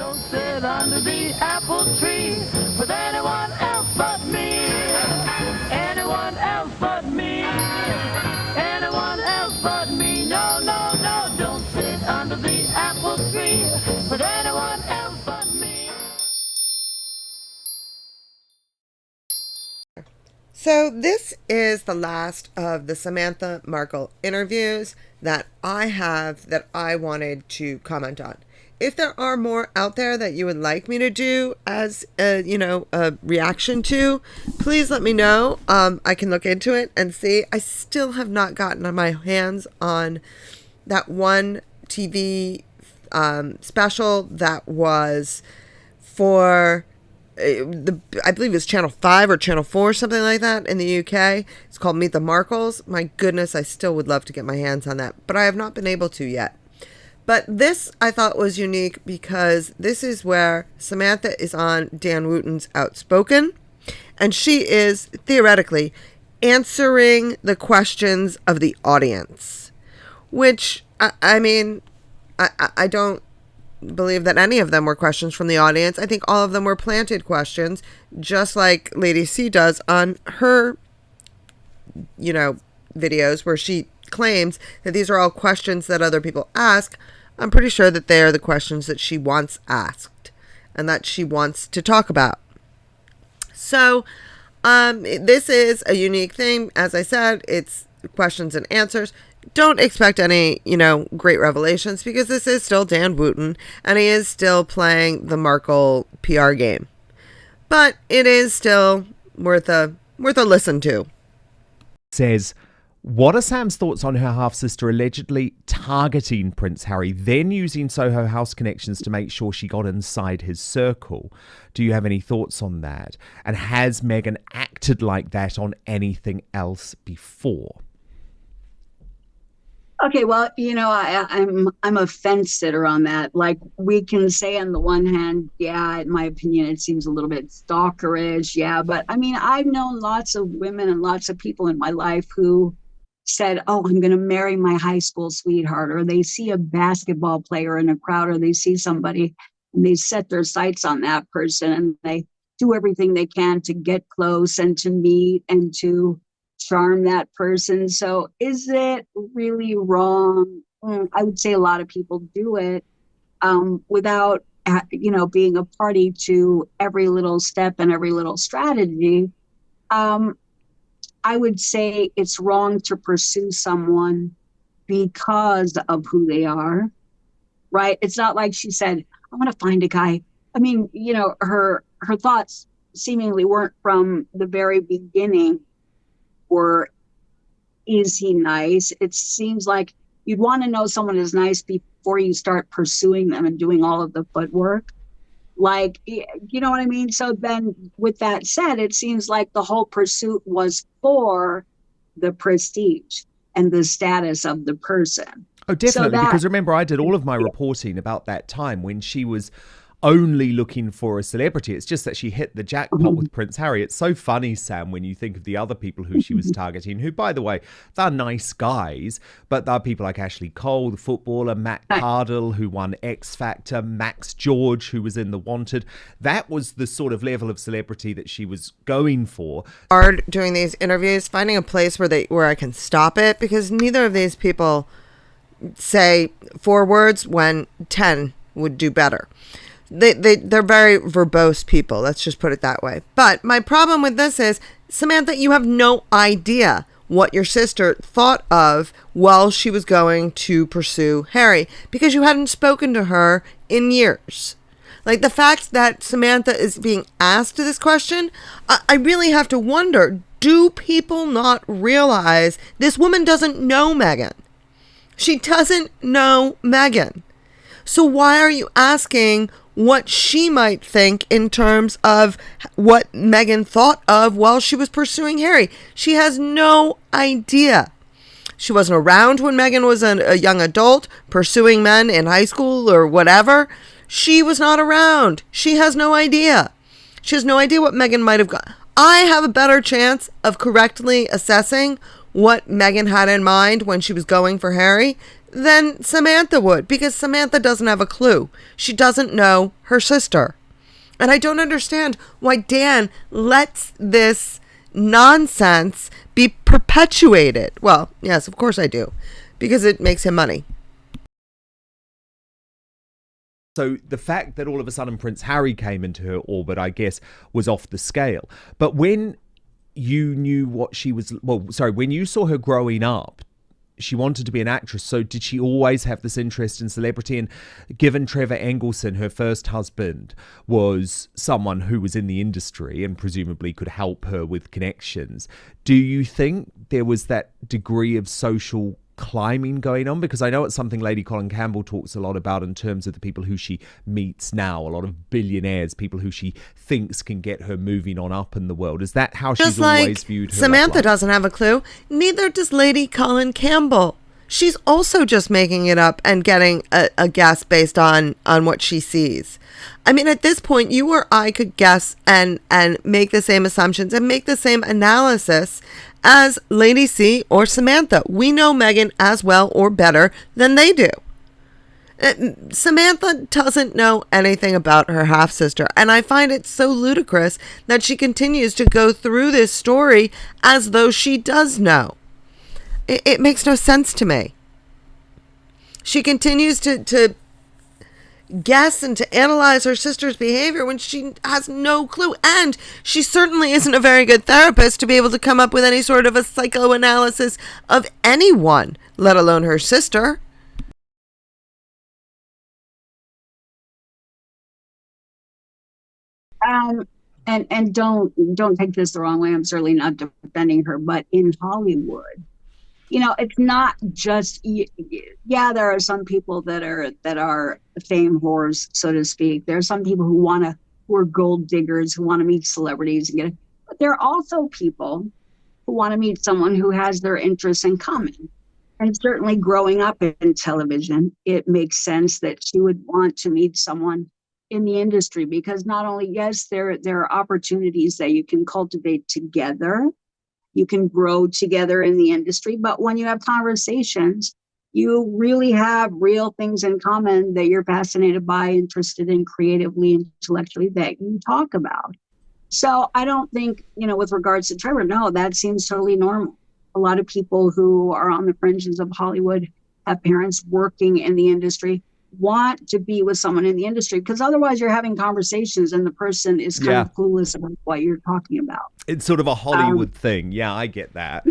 Don't sit under the apple tree with anyone else but me. Anyone else but me. Anyone else but me. No, no, no. Don't sit under the apple tree with anyone else but me. So this is the last of the Samantha Markle interviews that I have that I wanted to comment on. If there are more out there that you would like me to do as a reaction to, please let me know. I can look into it and see. I still have not gotten my hands on that one TV special that was for I believe it was Channel 5 or Channel 4, something like that in the UK. It's called Meet the Markles. My goodness, I still would love to get my hands on that, but I have not been able to yet. But this I thought was unique because this is where Samantha is on Dan Wootton's Outspoken, and she is theoretically answering the questions of the audience, which, I don't believe that any of them were questions from the audience. I think all of them were planted questions, just like Lady C does on her, videos where she claims that these are all questions that other people ask. I'm pretty sure that they are the questions that she wants asked and that she wants to talk about. So, this is a unique thing. As I said, it's questions and answers. Don't expect any, great revelations because this is still Dan Wootton and he is still playing the Markle PR game. But it is still worth a listen to. Says, what are Sam's thoughts on her half-sister allegedly targeting Prince Harry, then using Soho House connections to make sure she got inside his circle? Do you have any thoughts on that? And has Meghan acted like that on anything else before? Okay, well, I'm a fence sitter on that. Like, we can say on the one hand, yeah, in my opinion, it seems a little bit stalkerish, yeah. But I've known lots of women and lots of people in my life who said, oh, I'm going to marry my high school sweetheart, or they see a basketball player in a crowd, or they see somebody and they set their sights on that person and they do everything they can to get close and to meet and to charm that person. So is it really wrong? I would say a lot of people do it without, being a party to every little step and every little strategy. I would say it's wrong to pursue someone because of who they are, right? It's not like she said, I want to find a guy. Her thoughts seemingly weren't from the very beginning, or is he nice? It seems like you'd want to know someone is nice before you start pursuing them and doing all of the footwork. Like, you know what I mean? So then with that said, it seems like the whole pursuit was for the prestige and the status of the person. Oh, definitely. Because remember, I did all of my reporting about that time when she was only looking for a celebrity. It's just that she hit the jackpot with Prince Harry. It's so funny, Sam, when you think of the other people who she was targeting, who, by the way, they're nice guys, but there are people like Ashley Cole, the footballer, Matt Cardle, who won X Factor, Max George, who was in The Wanted. That was the sort of level of celebrity that she was going for. Hard doing these interviews, finding a place where I can stop it, because neither of these people say 4 words when 10 would do better. They're very verbose people. Let's just put it that way. But my problem with this is, Samantha, you have no idea what your sister thought of while she was going to pursue Harry, because you hadn't spoken to her in years. Like, the fact that Samantha is being asked this question, I really have to wonder, do people not realize this woman doesn't know Meghan? She doesn't know Meghan. So why are you asking what she might think in terms of what Meghan thought of while she was pursuing Harry? She has no idea. She wasn't around when Meghan was a young adult pursuing men in high school or whatever. She was not around. She has no idea. She has no idea what Meghan might have got. I have a better chance of correctly assessing what Meghan had in mind when she was going for Harry than Samantha would, because Samantha doesn't have a clue. She doesn't know her sister. And I don't understand why Dan lets this nonsense be perpetuated. Well, yes, of course I do, because it makes him money. So the fact that all of a sudden Prince Harry came into her orbit, I guess, was off the scale. But when you knew what she was, when you saw her growing up, she wanted to be an actress. So did she always have this interest in celebrity? And given Trevor Engelson, her first husband, was someone who was in the industry and presumably could help her with connections, do you think there was that degree of social climbing going on? Because I know it's something Lady Colin Campbell talks a lot about in terms of the people who she meets now, a lot of billionaires, people who she thinks can get her moving on up in the world. Is that how she's always viewed her? Samantha doesn't have a clue. Neither does Lady Colin Campbell. She's also just making it up and getting a guess based on what she sees. I mean, at this point, you or I could guess and make the same assumptions and make the same analysis as Lady C or Samantha. We know Meghan as well or better than they do. Samantha doesn't know anything about her half-sister, and I find it so ludicrous that she continues to go through this story as though she does know. It makes no sense to me. She continues to guess and to analyze her sister's behavior when she has no clue. And she certainly isn't a very good therapist to be able to come up with any sort of a psychoanalysis of anyone, let alone her sister. And don't take this the wrong way. I'm certainly not defending her, but in Hollywood, it's not just, there are some people that are fame whores, so to speak. There are some people who are gold diggers, who want to meet celebrities but there are also people who want to meet someone who has their interests in common. And certainly growing up in television, it makes sense that she would want to meet someone in the industry, because not only, yes, there are opportunities that you can cultivate together, you can grow together in the industry, but when you have conversations, you really have real things in common that you're fascinated by, interested in creatively, intellectually, that you talk about. So I don't think, with regards to Trevor, no, that seems totally normal. A lot of people who are on the fringes of Hollywood have parents working in the industry, want to be with someone in the industry, because otherwise you're having conversations and the person is kind of clueless about what you're talking about. It's sort of a Hollywood thing. Yeah, I get that.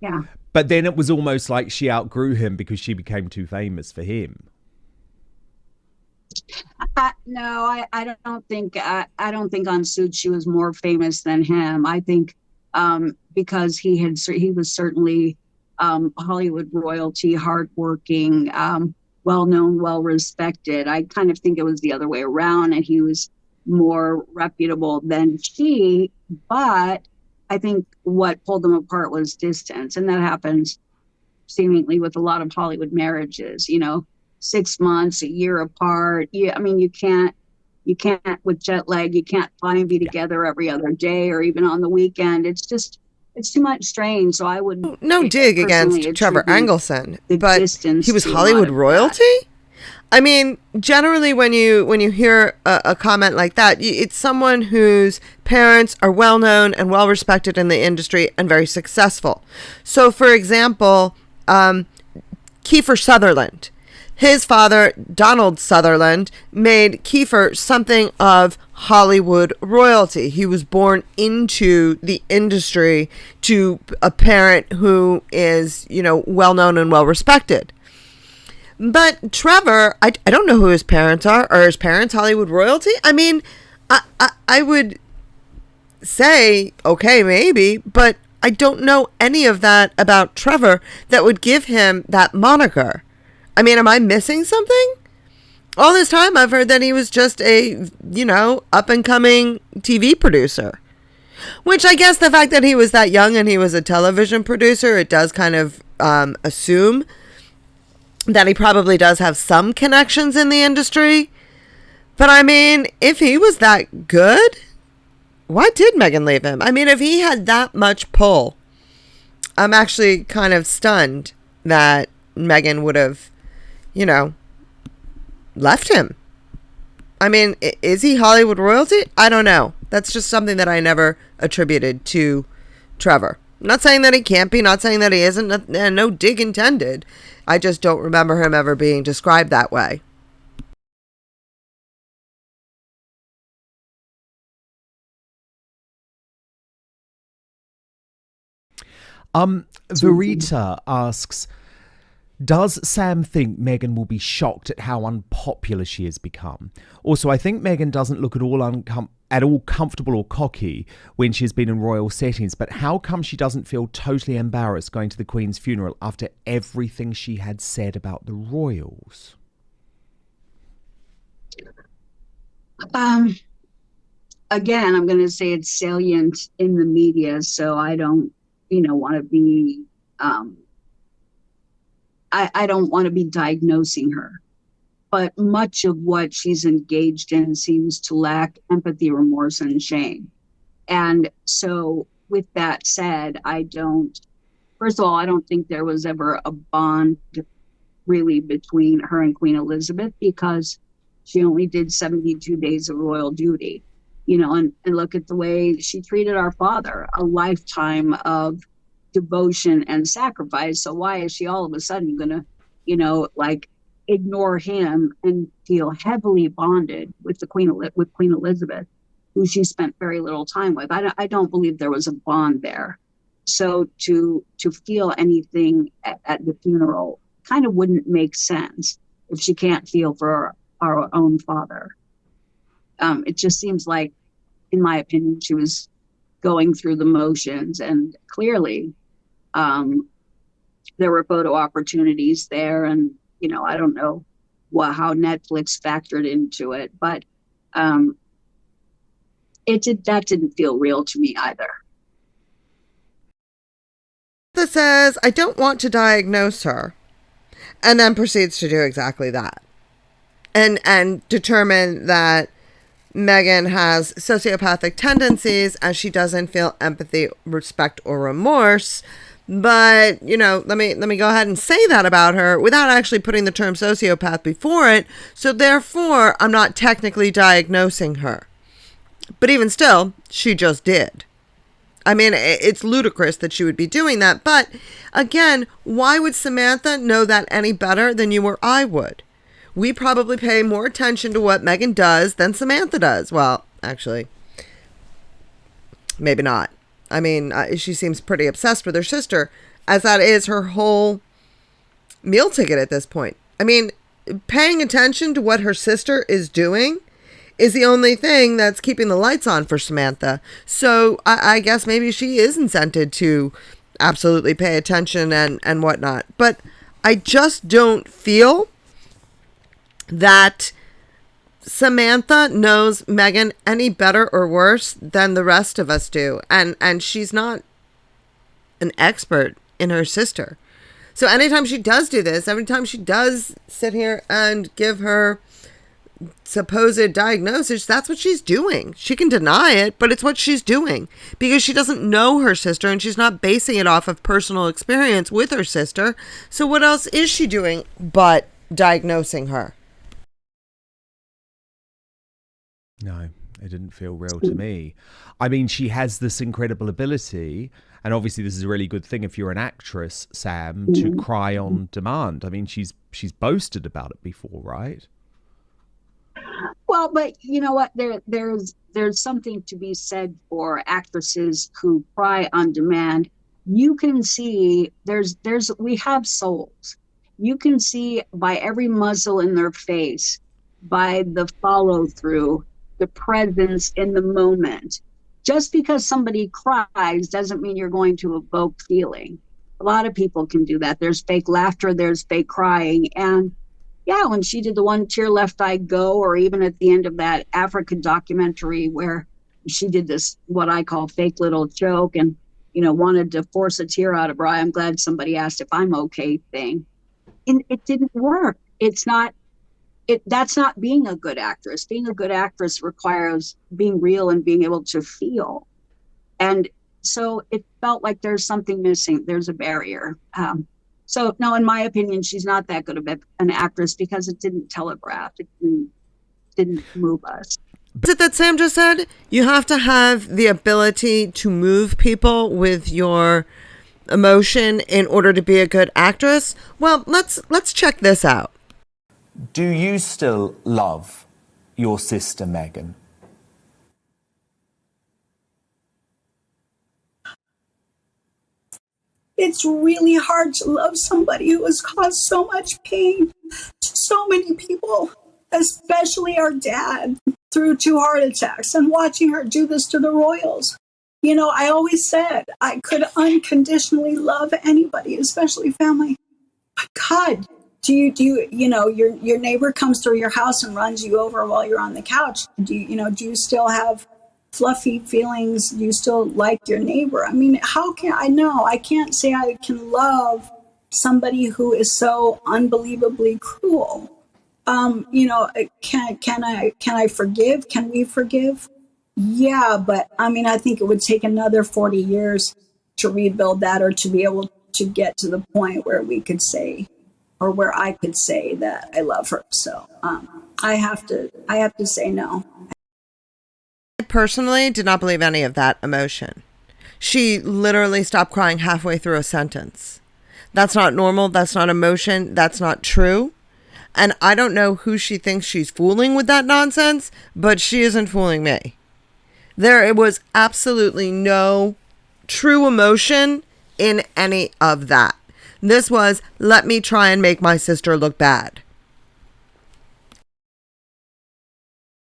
Yeah. But then it was almost like she outgrew him because she became too famous for him. No, I don't think on Suits she was more famous than him. I think because he was certainly Hollywood royalty, hardworking, well-known, well-respected. I kind of think it was the other way around, and he was more reputable than she. But I think what pulled them apart was distance, and that happens seemingly with a lot of Hollywood marriages. 6 months, a year apart. I mean, you can't with jet lag. You can't fly and be together every other day or even on the weekend. It's too much strain. So I would no dig against Trevor Engelson, but he was Hollywood royalty. I mean, generally when you hear a comment like that, it's someone whose parents are well known and well respected in the industry and very successful. So, for example, Kiefer Sutherland. His father, Donald Sutherland, made Kiefer something of Hollywood royalty. He was born into the industry to a parent who is, well known and well respected. But Trevor, I don't know who his parents are. Are his parents Hollywood royalty? I mean, I would say, okay, maybe, but I don't know any of that about Trevor that would give him that moniker. I mean, am I missing something? All this time, I've heard that he was just a, up-and-coming TV producer. Which I guess the fact that he was that young and he was a television producer, it does kind of assume that he probably does have some connections in the industry. But I mean, if he was that good, why did Meghan leave him? I mean, if he had that much pull, I'm actually kind of stunned that Meghan would have, you know, left him. I mean, is he Hollywood royalty? I don't know. That's just something that I never attributed to Trevor. Not saying that he can't be, not saying that he isn't, no dig intended. I just don't remember him ever being described that way. Verita asks, does Sam think Meghan will be shocked at how unpopular she has become? Also, I think Meghan doesn't look at all comfortable or cocky when she has been in royal settings, but how come she doesn't feel totally embarrassed going to the Queen's funeral after everything she had said about the royals? Again, I'm going to say it's salient in the media, so I don't, want to be, I don't want to be diagnosing her. But much of what she's engaged in seems to lack empathy, remorse, and shame. And so, with that said, first of all, I don't think there was ever a bond really between her and Queen Elizabeth, because she only did 72 days of royal duty, and look at the way she treated our father, a lifetime of devotion and sacrifice. So why is she all of a sudden going to, ignore him and feel heavily bonded with Queen Elizabeth, who she spent very little time with? I don't believe there was a bond there. So to feel anything at the funeral kind of wouldn't make sense if she can't feel for our own father. It just seems like, in my opinion, she was going through the motions, and clearly there were photo opportunities there, and I don't know how Netflix factored into it, but that didn't feel real to me either. That says, I don't want to diagnose her, and then proceeds to do exactly that, and determine that Meghan has sociopathic tendencies as she doesn't feel empathy, respect, or remorse. But, let me go ahead and say that about her without actually putting the term sociopath before it. So therefore, I'm not technically diagnosing her. But even still, she just did. I mean, it's ludicrous that she would be doing that. But again, why would Samantha know that any better than you or I would? We probably pay more attention to what Meghan does than Samantha does. Well, actually, maybe not. I mean, she seems pretty obsessed with her sister, as that is her whole meal ticket at this point. I mean, paying attention to what her sister is doing is the only thing that's keeping the lights on for Samantha. So I guess maybe she is incented to absolutely pay attention and whatnot. But I just don't feel that Samantha knows Meghan any better or worse than the rest of us do. And she's not an expert in her sister. So anytime she does do this, every time she does sit here and give her supposed diagnosis, that's what she's doing. She can deny it, but it's what she's doing because she doesn't know her sister and she's not basing it off of personal experience with her sister. So what else is she doing but diagnosing her? No, it didn't feel real to me. I mean, she has this incredible ability, and obviously this is a really good thing if you're an actress, Sam, to cry on demand. I mean, she's boasted about it before, right? Well, but you know what? There's something to be said for actresses who cry on demand. You can see we have souls. You can see by every muzzle in their face, by the follow through, the presence in the moment. Just because somebody cries doesn't mean you're going to evoke feeling. A lot of people can do that. There's fake laughter, there's fake crying. And yeah, when she did the One Tear Left I Go, or even at the end of that Africa documentary where she did this, what I call fake little joke, and, wanted to force a tear out of her eye, I'm glad somebody asked if I'm okay thing. And it didn't work. That's not being a good actress. Being a good actress requires being real and being able to feel. And so it felt like there's something missing. There's a barrier. So no, in my opinion, she's not that good of an actress because it didn't telegraph. It didn't move us. Is it that Sam just said? You have to have the ability to move people with your emotion in order to be a good actress. Well, let's check this out. Do you still love your sister Meghan? It's really hard to love somebody who has caused so much pain to so many people, especially our dad, through 2 heart attacks, and watching her do this to the royals. You know, I always said I could unconditionally love anybody, especially family. But God, do you know, your neighbor comes through your house and runs you over while you're on the couch? Do you still have fluffy feelings? Do you still like your neighbor? I mean, how can I know? I can't say I can love somebody who is so unbelievably cruel. You know, can I forgive? Can we forgive? Yeah, but I mean, I think it would take another 40 years to rebuild that, or to be able to get to the point where we could say, or where I could say that I love her. So I have to say no. I personally did not believe any of that emotion. She literally stopped crying halfway through a sentence. That's not normal. That's not emotion. That's not true. And I don't know who she thinks she's fooling with that nonsense, but she isn't fooling me. There was absolutely no true emotion in any of that. This was, let me try and make my sister look bad.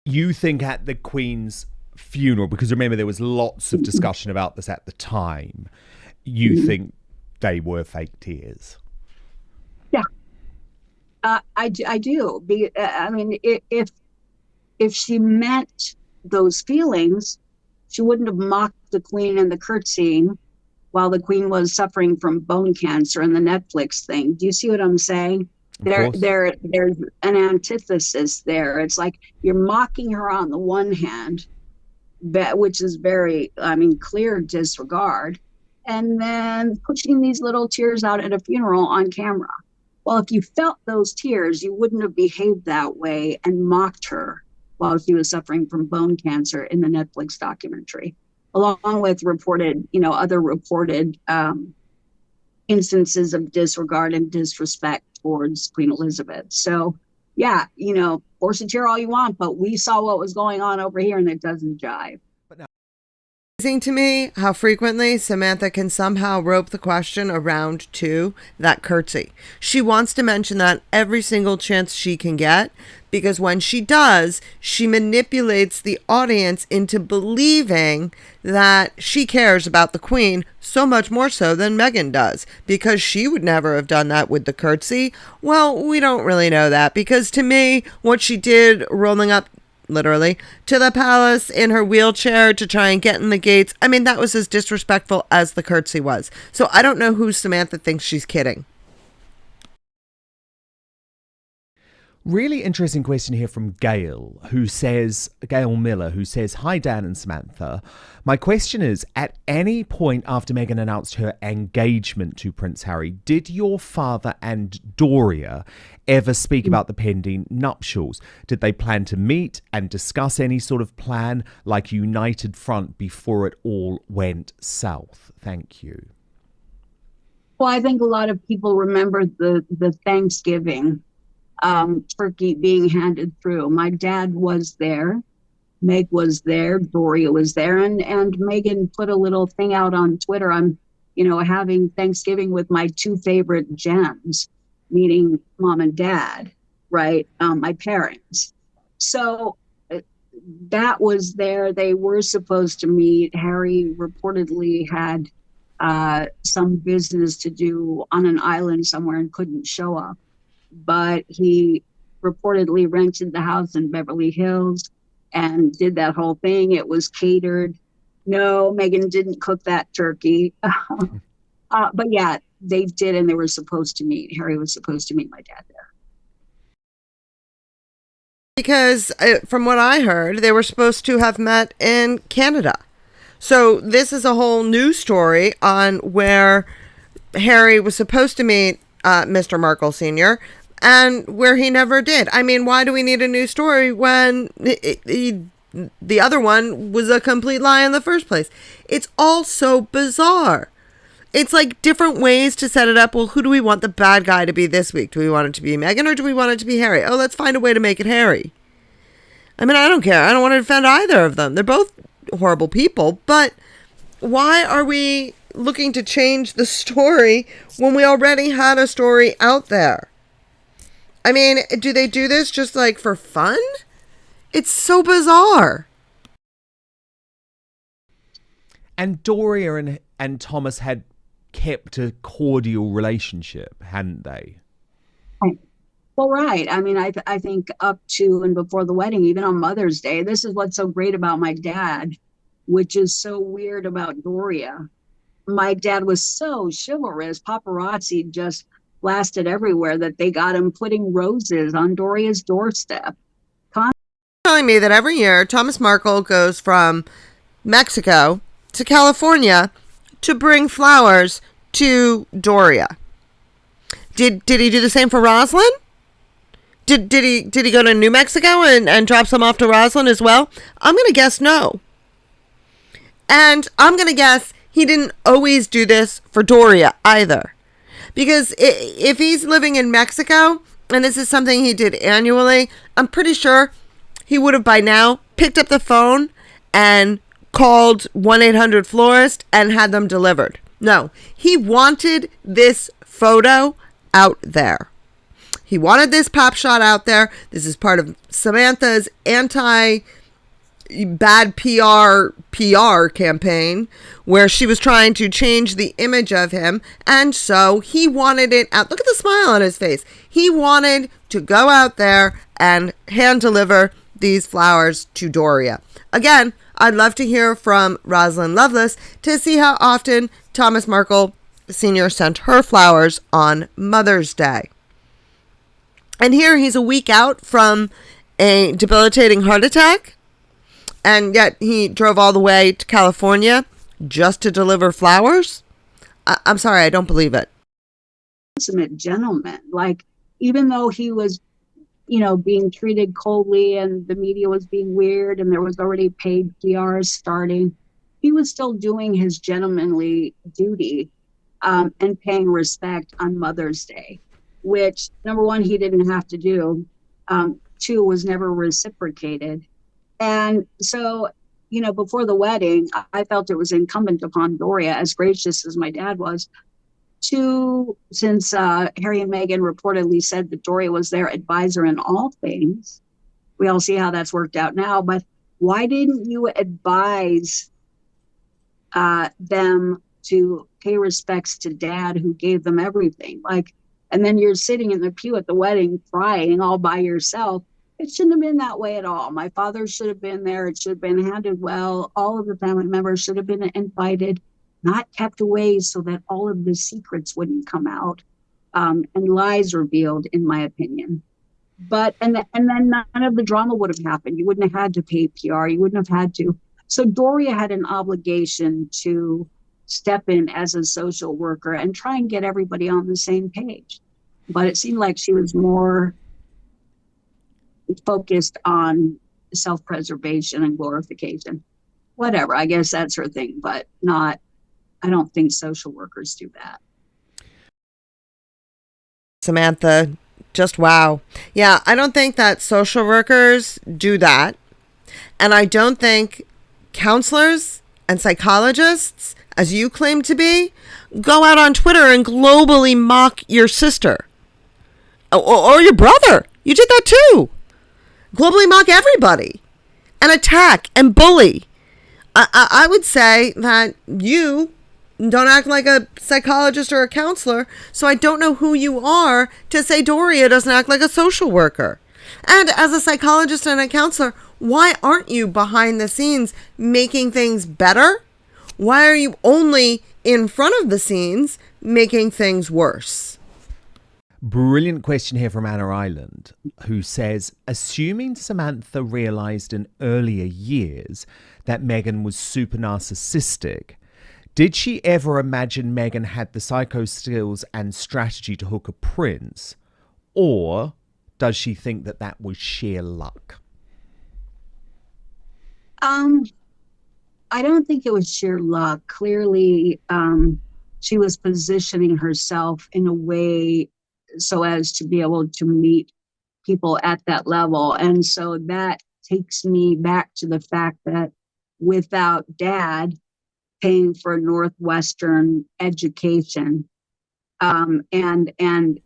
You think at the Queen's funeral, because remember there was lots of discussion about this at the time, you think they were fake tears? Yeah, I do. I mean, if she meant those feelings, she wouldn't have mocked the Queen in the curtsying while the Queen was suffering from bone cancer in the Netflix thing. Do you see what I'm saying? There's an antithesis there. It's like you're mocking her on the one hand, which is very, I mean, clear disregard, and then pushing these little tears out at a funeral on camera. Well, if you felt those tears, you wouldn't have behaved that way and mocked her while she was suffering from bone cancer in the Netflix documentary, along with other reported instances of disregard and disrespect towards Queen Elizabeth. So, yeah, force a tear all you want, but we saw what was going on over here and it doesn't jive. Amazing to me how frequently Samantha can somehow rope the question around to that curtsy. She wants to mention that every single chance she can get, because when she does, she manipulates the audience into believing that she cares about the Queen so much more so than Meghan does, because she would never have done that with the curtsy. Well, we don't really know that, because to me, what she did rolling up literally to the palace in her wheelchair to try and get in the gates, I mean, that was as disrespectful as the curtsy was. So I don't know who Samantha thinks she's kidding. Really interesting question here from Gail Miller, who says, "Hi Dan and Samantha. My question is, at any point after Meghan announced her engagement to Prince Harry, did your father and Doria ever speak about the pending nuptials? Did they plan to meet and discuss any sort of plan like united front before it all went south? Thank you." Well, I think a lot of people remember the Thanksgiving turkey being handed through. My dad was there, Meg was there, Doria was there, and Meghan put a little thing out on Twitter. I'm, having Thanksgiving with my 2 favorite gems, meaning mom and dad, right? My parents. So that was there. They were supposed to meet. Harry reportedly had some business to do on an island somewhere and couldn't show up. But he reportedly rented the house in Beverly Hills and did that whole thing. It was catered. No, Meghan didn't cook that turkey. But yeah, they did, and they were supposed to meet. Harry was supposed to meet my dad there. Because from what I heard, they were supposed to have met in Canada. So this is a whole new story on where Harry was supposed to meet Mr. Markle Sr., and where he never did. I mean, why do we need a new story when the other one was a complete lie in the first place? It's all so bizarre. It's like different ways to set it up. Well, who do we want the bad guy to be this week? Do we want it to be Meghan or do we want it to be Harry? Oh, let's find a way to make it Harry. I mean, I don't care. I don't want to defend either of them. They're both horrible people. But why are we looking to change the story when we already had a story out there? I mean, do they do this just like for fun? It's so bizarre. And Doria and Thomas had kept a cordial relationship, hadn't they? Well, right. I mean, I think up to and before the wedding, even on Mother's Day, this is what's so great about my dad, which is so weird about Doria. My dad was so chivalrous. Paparazzi just blasted everywhere that they got him putting roses on Doria's doorstep. Telling me that every year Thomas Markle goes from Mexico to California to bring flowers to Doria. Did he do the same for Rosalind? Did he go to New Mexico and drop some off to Rosalind as well? I'm going to guess no. And I'm going to guess he didn't always do this for Doria either. Because if he's living in Mexico and this is something he did annually, I'm pretty sure he would have by now picked up the phone and called 1-800-Florist and had them delivered. No, he wanted this photo out there. He wanted this pop shot out there. This is part of Samantha's anti-bad PR campaign where she was trying to change the image of him. And so he wanted it out. Look at the smile on his face. He wanted to go out there and hand deliver these flowers to Doria. Again, I'd love to hear from Rosalind Lovelace to see how often Thomas Markle Sr. sent her flowers on Mother's Day. And here he's a week out from a debilitating heart attack, and yet he drove all the way to California just to deliver flowers? I'm sorry, I don't believe it. Consummate gentleman. Like, even though he was, being treated coldly and the media was being weird and there was already paid PR starting, he was still doing his gentlemanly duty and paying respect on Mother's Day, which, number one, he didn't have to do. Two, was never reciprocated. And so, before the wedding, I felt it was incumbent upon Doria, as gracious as my dad was, since Harry and Meghan reportedly said that Doria was their advisor in all things. We all see how that's worked out now, but why didn't you advise them to pay respects to Dad, who gave them everything? And then you're sitting in the pew at the wedding crying all by yourself. It shouldn't have been that way at all. My father should have been there. It should have been handled well. All of the family members should have been invited, not kept away so that all of the secrets wouldn't come out and lies revealed, in my opinion. And then none of the drama would have happened. You wouldn't have had to pay PR. You wouldn't have had to. So Doria had an obligation to step in as a social worker and try and get everybody on the same page. But it seemed like she was more focused on self-preservation and glorification. Whatever, I guess that's her thing, but I don't think social workers do that. Samantha, just wow. Yeah, I don't think that social workers do that. And I don't think counselors and psychologists, as you claim to be, go out on Twitter and globally mock your sister or your brother. You did that too. Globally mock everybody and attack and bully. I would say that you don't act like a psychologist or a counselor, so I don't know who you are to say Doria doesn't act like a social worker. And as a psychologist and a counselor, why aren't you behind the scenes making things better? Why are you only in front of the scenes making things worse? Brilliant question here from Anna Island, who says, assuming Samantha realised in earlier years that Meghan was super narcissistic, Did she ever imagine Meghan had the psycho skills and strategy to hook a prince? Or does she think that that was sheer luck? I don't think it was sheer luck. Clearly, she was positioning herself in a way so as to be able to meet people at that level. And so that takes me back to the fact that without dad paying for a Northwestern education, and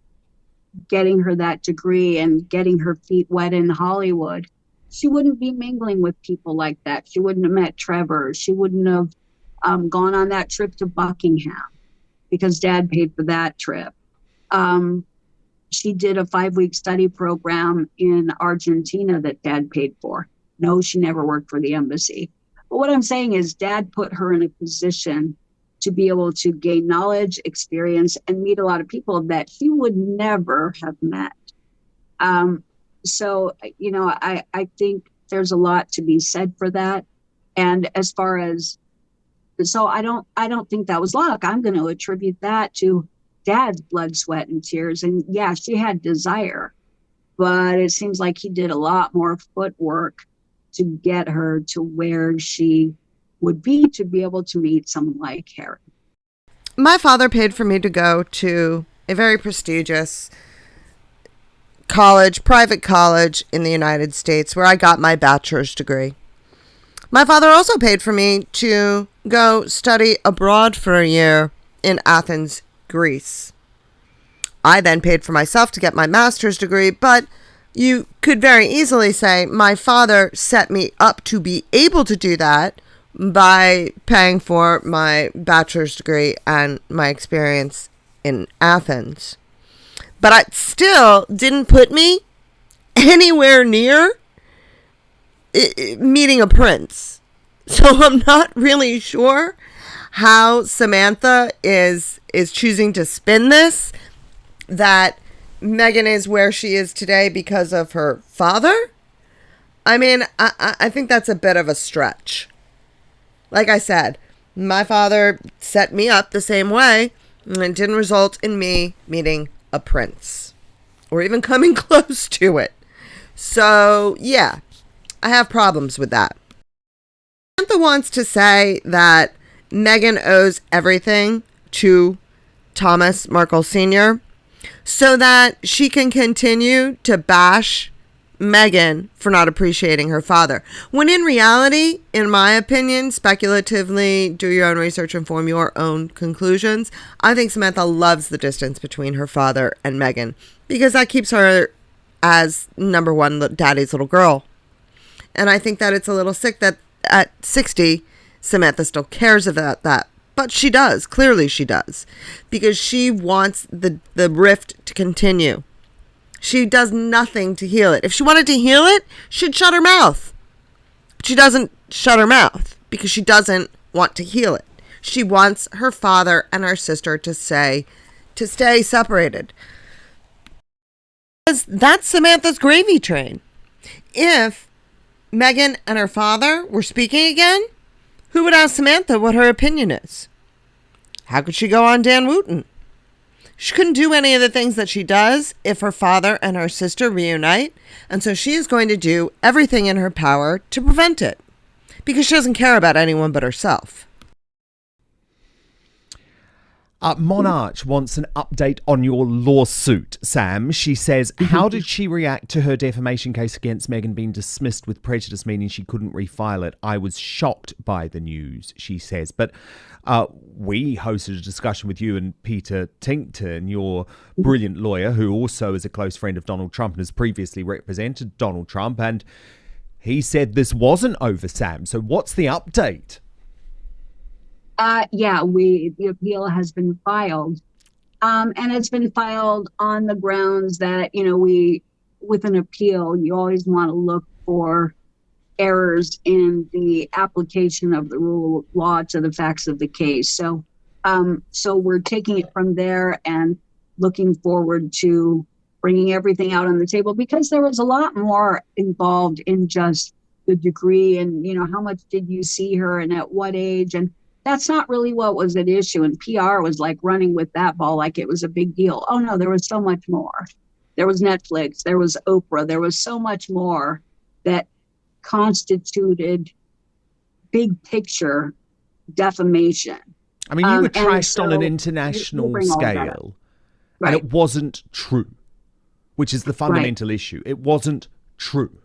getting her that degree and getting her feet wet in Hollywood, she wouldn't be mingling with people like that. She wouldn't have met Trevor. She wouldn't have gone on that trip to Buckingham because dad paid for that trip. She did a 5-week study program in Argentina that dad paid for. No, she never worked for the embassy. But what I'm saying is dad put her in a position to be able to gain knowledge, experience, and meet a lot of people that she would never have met. So, I think there's a lot to be said for that. And as far as, so I don't think that was luck. I'm going to attribute that to dad's blood, sweat, and tears. And yeah, she had desire, but it seems like he did a lot more footwork to get her to where she would be to be able to meet someone like Harry. My father paid for me to go to a very prestigious college, private college in the United States, where I got my bachelor's degree. My father also paid for me to go study abroad for a year in Athens, Greece. I then paid for myself to get my master's degree, but you could very easily say my father set me up to be able to do that by paying for my bachelor's degree and my experience in Athens. But it still didn't put me anywhere near meeting a prince. So I'm not really sure how Samantha is choosing to spin this, that Meghan is where she is today because of her father. I mean, I think that's a bit of a stretch. Like I said, my father set me up the same way, and it didn't result in me meeting a prince or even coming close to it. So, yeah, I have problems with that. Samantha wants to say that Meghan owes everything to Thomas Markle Sr. so that she can continue to bash Meghan for not appreciating her father. When in reality, in my opinion, speculatively, do your own research and form your own conclusions, I think Samantha loves the distance between her father and Meghan because that keeps her as number one daddy's little girl. And I think that it's a little sick that at 60, Samantha still cares about that. But she does. Clearly she does. Because she wants the rift to continue. She does nothing to heal it. If she wanted to heal it, she'd shut her mouth. But she doesn't shut her mouth because she doesn't want to heal it. She wants her father and her sister to stay separated. That's Samantha's gravy train. If Meghan and her father were speaking again, who would ask Samantha what her opinion is? How could she go on Dan Wooten? She couldn't do any of the things that she does if her father and her sister reunite, and so she is going to do everything in her power to prevent it, because she doesn't care about anyone but herself. Monarch wants an update on your lawsuit, Sam. She says, how did she react to her defamation case against Meghan being dismissed with prejudice, meaning she couldn't refile it? I was shocked by the news, she says. But we hosted a discussion with you and Peter Tinkton, your brilliant lawyer, who also is a close friend of Donald Trump and has previously represented Donald Trump. And he said this wasn't over, Sam. So what's the update? The appeal has been filed. And it's been filed on the grounds that, with an appeal, you always want to look for errors in the application of the rule of law to the facts of the case. So we're taking it from there and looking forward to bringing everything out on the table, because there was a lot more involved in just the degree and, how much did you see her and at what age? And that's not really what was at issue. And PR was like running with that ball like it was a big deal. Oh no, there was so much more. There was Netflix, there was Oprah, there was so much more that constituted big picture defamation. I mean, you were And trashed on an so international you bring all that up. scale, Right. and it wasn't true, which is the fundamental issue. It wasn't true.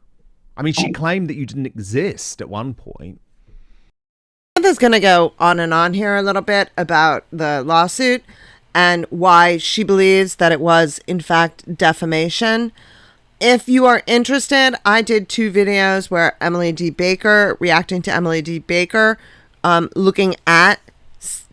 I mean, she claimed that you didn't exist at one point. Samantha's going to go on and on here a little bit about the lawsuit and why she believes that it was, in fact, defamation. If you are interested, I did 2 videos where Emily D. Baker, reacting to Emily D. Baker, looking at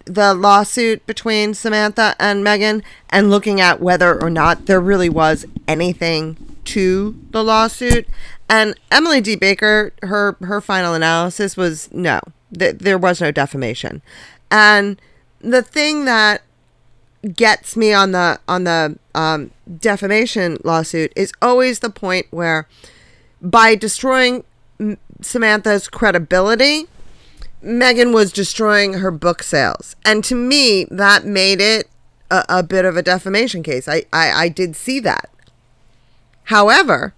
the lawsuit between Samantha and Megan and looking at whether or not there really was anything to the lawsuit. And Emily D. Baker, her final analysis was no, there was no defamation. And the thing that gets me on the defamation lawsuit is always the point where, by destroying Samantha's credibility, Megan was destroying her book sales. And to me, that made it a bit of a defamation case. I did see that. However,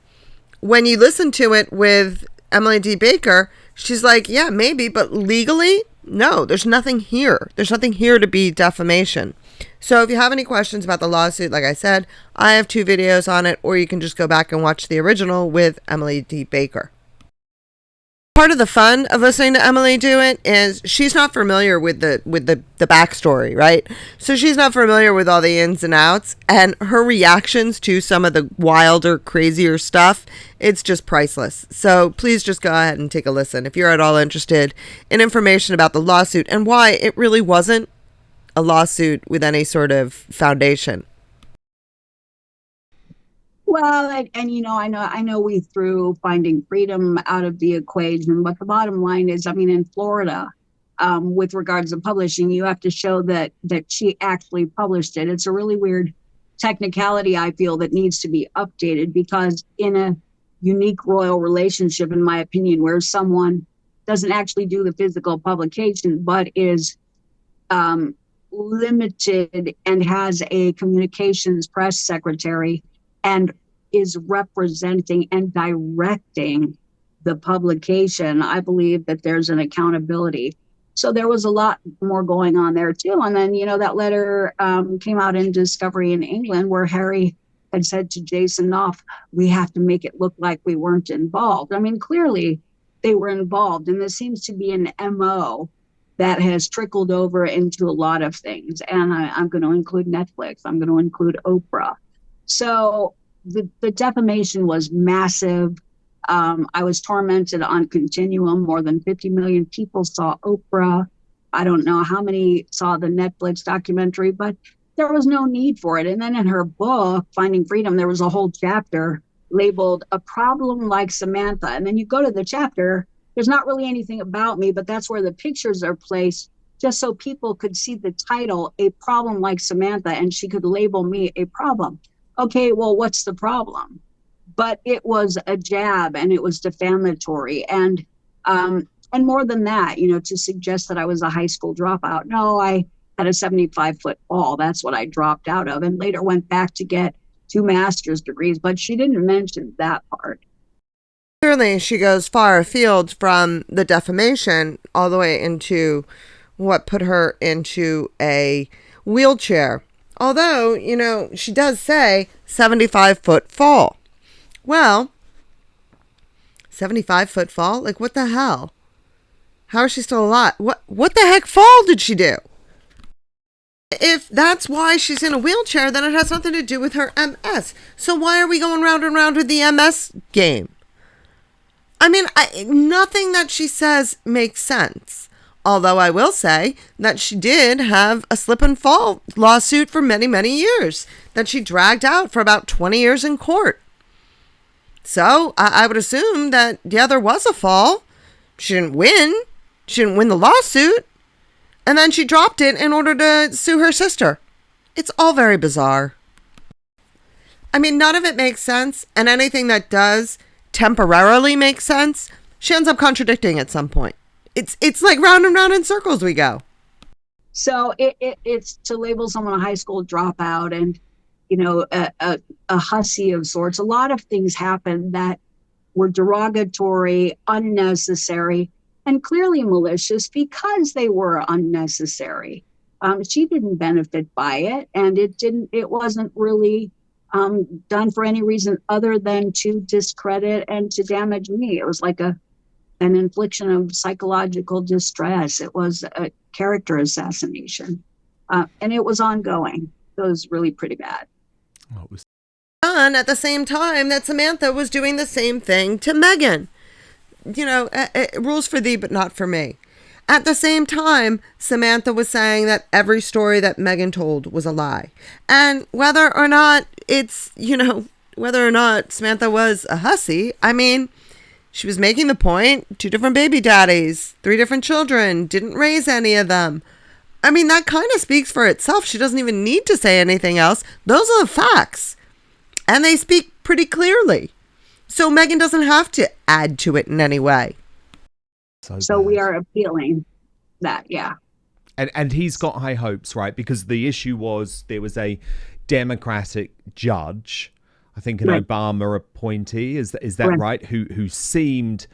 when you listen to it with Emily D. Baker, she's like, yeah, maybe, but legally, no, there's nothing here. There's nothing here to be defamation. So if you have any questions about the lawsuit, like I said, I have 2 videos on it, or you can just go back and watch the original with Emily D. Baker. Part of the fun of listening to Emily do it is she's not familiar with the backstory, right? So she's not familiar with all the ins and outs, and her reactions to some of the wilder, crazier stuff, it's just priceless. So please just go ahead and take a listen if you're at all interested in information about the lawsuit and why it really wasn't a lawsuit with any sort of foundation. Well, and you know, I know we threw finding freedom out of the equation, but the bottom line is, I mean, in Florida, with regards to publishing, you have to show that she actually published it. It's a really weird technicality, I feel, that needs to be updated, because in a unique royal relationship, in my opinion, where someone doesn't actually do the physical publication, but is limited and has a communications press secretary and is representing and directing the publication, I believe that there's an accountability. So there was a lot more going on there too. And then, you know, that letter came out in Discovery in England where Harry had said to Jason Knopf, we have to make it look like we weren't involved. I mean, clearly they were involved. And this seems to be an MO that has trickled over into a lot of things. And I'm going to include Netflix. I'm going to include Oprah. So the defamation was massive. I was tormented on Continuum. More than 50 million people saw Oprah. I don't know how many saw the Netflix documentary, but there was no need for it. And then in her book, Finding Freedom, there was a whole chapter labeled A Problem Like Samantha. And then you go to the chapter, there's not really anything about me, but that's where the pictures are placed, just so people could see the title, A Problem Like Samantha, and she could label me a problem. Okay, well, what's the problem? But it was a jab, and it was defamatory, and more than that, you know, to suggest that I was a high school dropout. No, I had a 75-foot fall. That's what I dropped out of, and later went back to get 2 master's degrees. But she didn't mention that part. Clearly, she goes far afield from the defamation all the way into what put her into a wheelchair. Although, you know, she does say 75-foot fall. Well, 75-foot fall? Like, what the hell? How is she still alive? What the heck fall did she do? If that's why she's in a wheelchair, then it has nothing to do with her MS. So why are we going round and round with the MS game? I mean, nothing that she says makes sense. Although I will say that she did have a slip and fall lawsuit for many, many years that she dragged out for about 20 years in court. So I would assume that, yeah, there was a fall. She didn't win. She didn't win the lawsuit. And then she dropped it in order to sue her sister. It's all very bizarre. I mean, none of it makes sense. And anything that does temporarily make sense, she ends up contradicting at some point. It's like round and round in circles we go. So it's to label someone a high school dropout and, a hussy of sorts. A lot of things happened that were derogatory, unnecessary, and clearly malicious because they were unnecessary. She didn't benefit by it, and it wasn't really done for any reason other than to discredit and to damage me. It was like an infliction of psychological distress. It was a character assassination, and it was ongoing. It was really pretty bad. Oh, it was Done at the same time that Samantha was doing the same thing to Megan. Rules for thee, but not for me. At the same time, Samantha was saying that every story that Megan told was a lie. And whether or not Samantha was a hussy, I mean, she was making the point, 2 different baby daddies, 3 different children, didn't raise any of them. I mean, that kind of speaks for itself. She doesn't even need to say anything else. Those are the facts. And they speak pretty clearly. So Megan doesn't have to add to it in any way. So we are appealing that, yeah. And he's got high hopes, right? Because the issue was there was a Democratic judge, I think an Obama appointee, is that right? Who seemed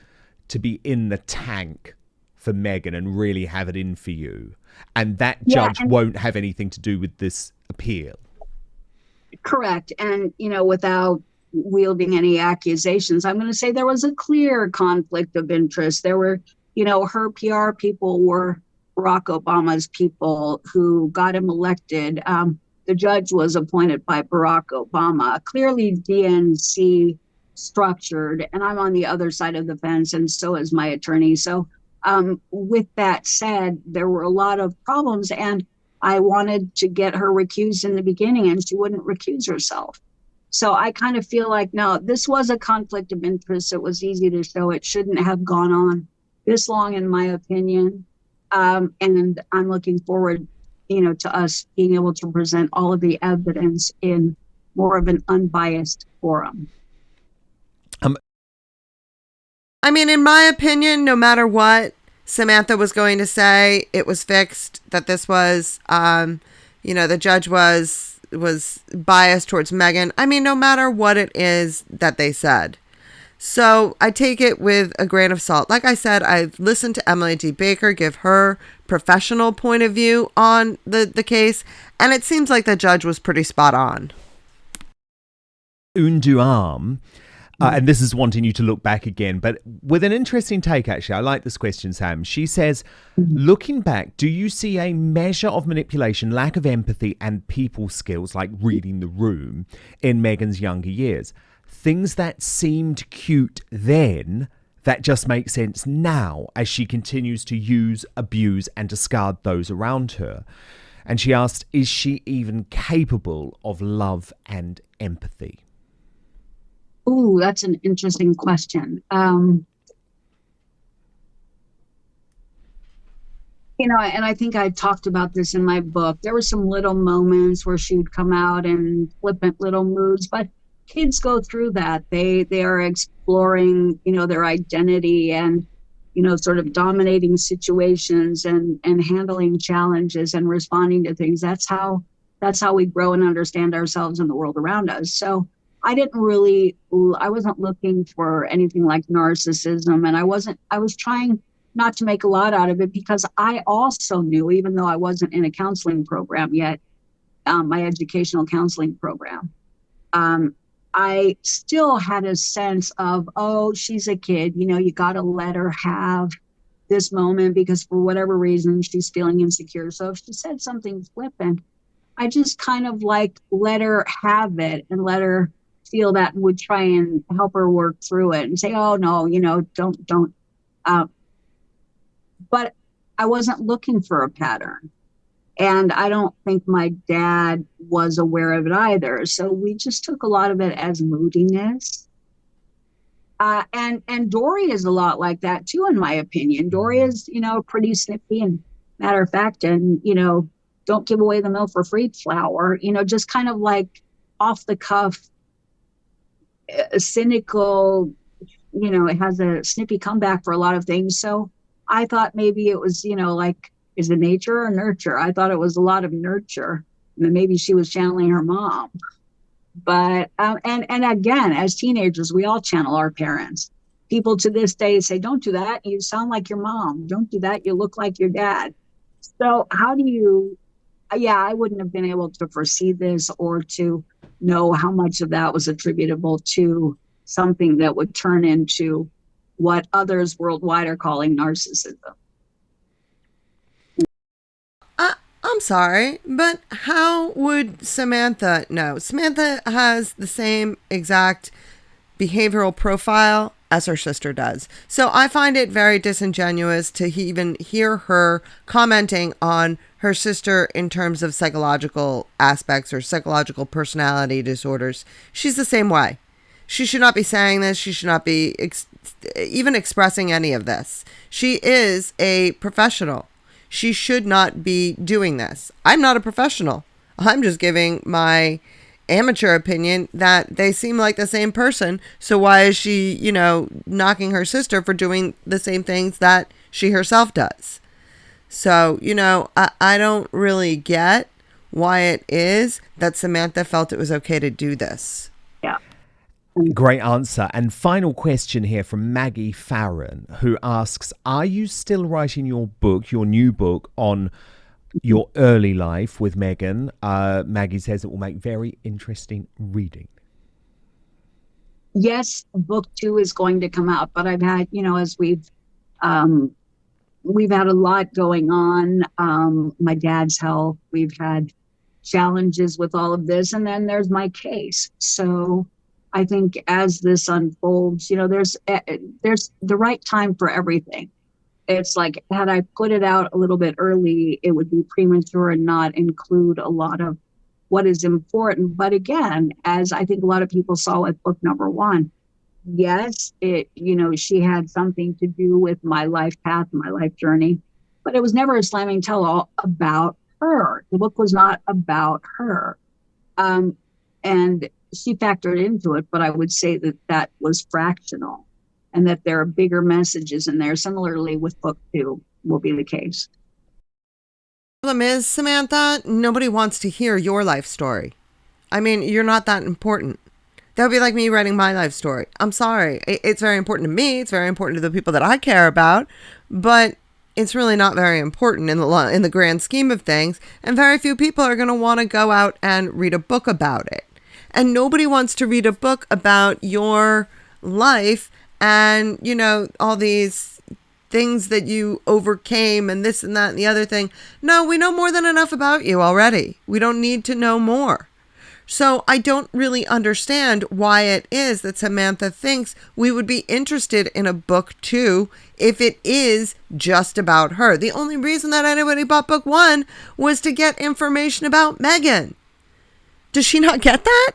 to be in the tank for Megan and really have it in for you. And that judge won't have anything to do with this appeal. Correct. And, without wielding any accusations, I'm going to say there was a clear conflict of interest. There were, her PR people were Barack Obama's people who got him elected. The judge was appointed by Barack Obama, clearly DNC structured, and I'm on the other side of the fence, and so is my attorney. So with that said, there were a lot of problems, and I wanted to get her recused in the beginning, and she wouldn't recuse herself. So I kind of feel like, no, this was a conflict of interest. It was easy to show. It shouldn't have gone on this long, in my opinion. And I'm looking forward, to us being able to present all of the evidence in more of an unbiased forum. I mean, in my opinion, no matter what Samantha was going to say, it was fixed, that this was, the judge was biased towards Megan. I mean, no matter what it is that they said. So I take it with a grain of salt. Like I said, I've listened to Emily D. Baker give her professional point of view on the case, and it seems like the judge was pretty spot on. Unduam, and this is wanting you to look back again, but with an interesting take, actually. I like this question, Sam. She says, looking back, do you see a measure of manipulation, lack of empathy, and people skills, like reading the room, in Megan's younger years? Things that seemed cute then that just make sense now as she continues to use, abuse, and discard those around her. And she asked, is she even capable of love and empathy? Ooh, that's an interesting question. And I think I talked about this in my book. There were some little moments where she would come out in flippant little moods, but kids go through that. They are exploring, their identity and, sort of dominating situations and handling challenges and responding to things. That's how we grow and understand ourselves and the world around us. So I wasn't looking for anything like narcissism, and I was trying not to make a lot out of it, because I also knew, even though I wasn't in a counseling program yet, my educational counseling program, I still had a sense of, oh, she's a kid, you got to let her have this moment because for whatever reason, she's feeling insecure. So if she said something flippant, I just kind of let her have it and let her feel that, and would try and help her work through it and say, oh no, don't. But I wasn't looking for a pattern. And I don't think my dad was aware of it either. So we just took a lot of it as moodiness. And Doria is a lot like that too, in my opinion. Doria is, pretty snippy and matter of fact, and, don't give away the milk for free flour, just kind of like off the cuff, cynical, it has a snippy comeback for a lot of things. So I thought maybe it was, Is it nature or nurture? I thought it was a lot of nurture. And maybe she was channeling her mom. But and again, as teenagers, we all channel our parents. People to this day say, "Don't do that. You sound like your mom. Don't do that. You look like your dad." So how do you? Yeah, I wouldn't have been able to foresee this or to know how much of that was attributable to something that would turn into what others worldwide are calling narcissism. I'm sorry, but how would Samantha know? Samantha has the same exact behavioral profile as her sister does. So I find it very disingenuous to even hear her commenting on her sister in terms of psychological aspects or psychological personality disorders. She's the same way. She should not be saying this. She should not be even expressing any of this. She is a professional. She should not be doing this. I'm not a professional. I'm just giving my amateur opinion that they seem like the same person. So why is she, knocking her sister for doing the same things that she herself does? So, I don't really get why it is that Samantha felt it was okay to do this. Yeah. Great answer. And final question here from Maggie Farron, who asks, are you still writing your new book on your early life with Meghan? Maggie says it will make very interesting reading. Yes, book 2 is going to come out, but I've had, as we've had a lot going on. My dad's health, we've had challenges with all of this, and then there's my case. So I think as this unfolds, there's the right time for everything. It's like, had I put it out a little bit early, it would be premature and not include a lot of what is important. But again, as I think a lot of people saw with book number 1, yes, she had something to do with my life path, my life journey, but it was never a slamming tell-all about her. The book was not about her. And she factored into it, but I would say that was fractional and that there are bigger messages in there. Similarly with book 2 will be the case. The problem is, Samantha, nobody wants to hear your life story. I mean, you're not that important. That would be like me writing my life story. I'm sorry. It's very important to me. It's very important to the people that I care about, but it's really not very important in the grand scheme of things. And very few people are going to want to go out and read a book about it. And nobody wants to read a book about your life and, all these things that you overcame and this and that and the other thing. No, we know more than enough about you already. We don't need to know more. So I don't really understand why it is that Samantha thinks we would be interested in a book 2 if it is just about her. The only reason that anybody bought book 1 was to get information about Meghan. Does she not get that?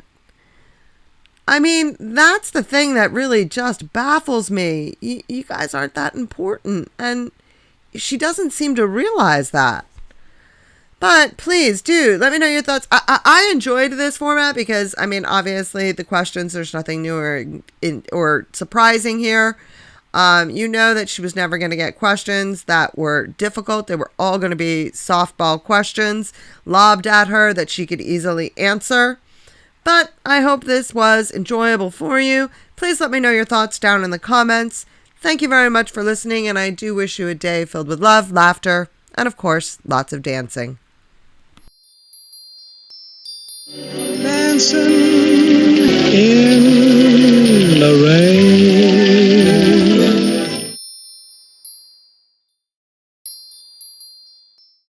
I mean, that's the thing that really just baffles me. You guys aren't that important. And she doesn't seem to realize that. But please do let me know your thoughts. I enjoyed this format because, obviously the questions, there's nothing new or surprising here. That she was never going to get questions that were difficult. They were all going to be softball questions lobbed at her that she could easily answer. But I hope this was enjoyable for you. Please let me know your thoughts down in the comments. Thank you very much for listening, and I do wish you a day filled with love, laughter, and of course, lots of dancing. Dancing in the rain.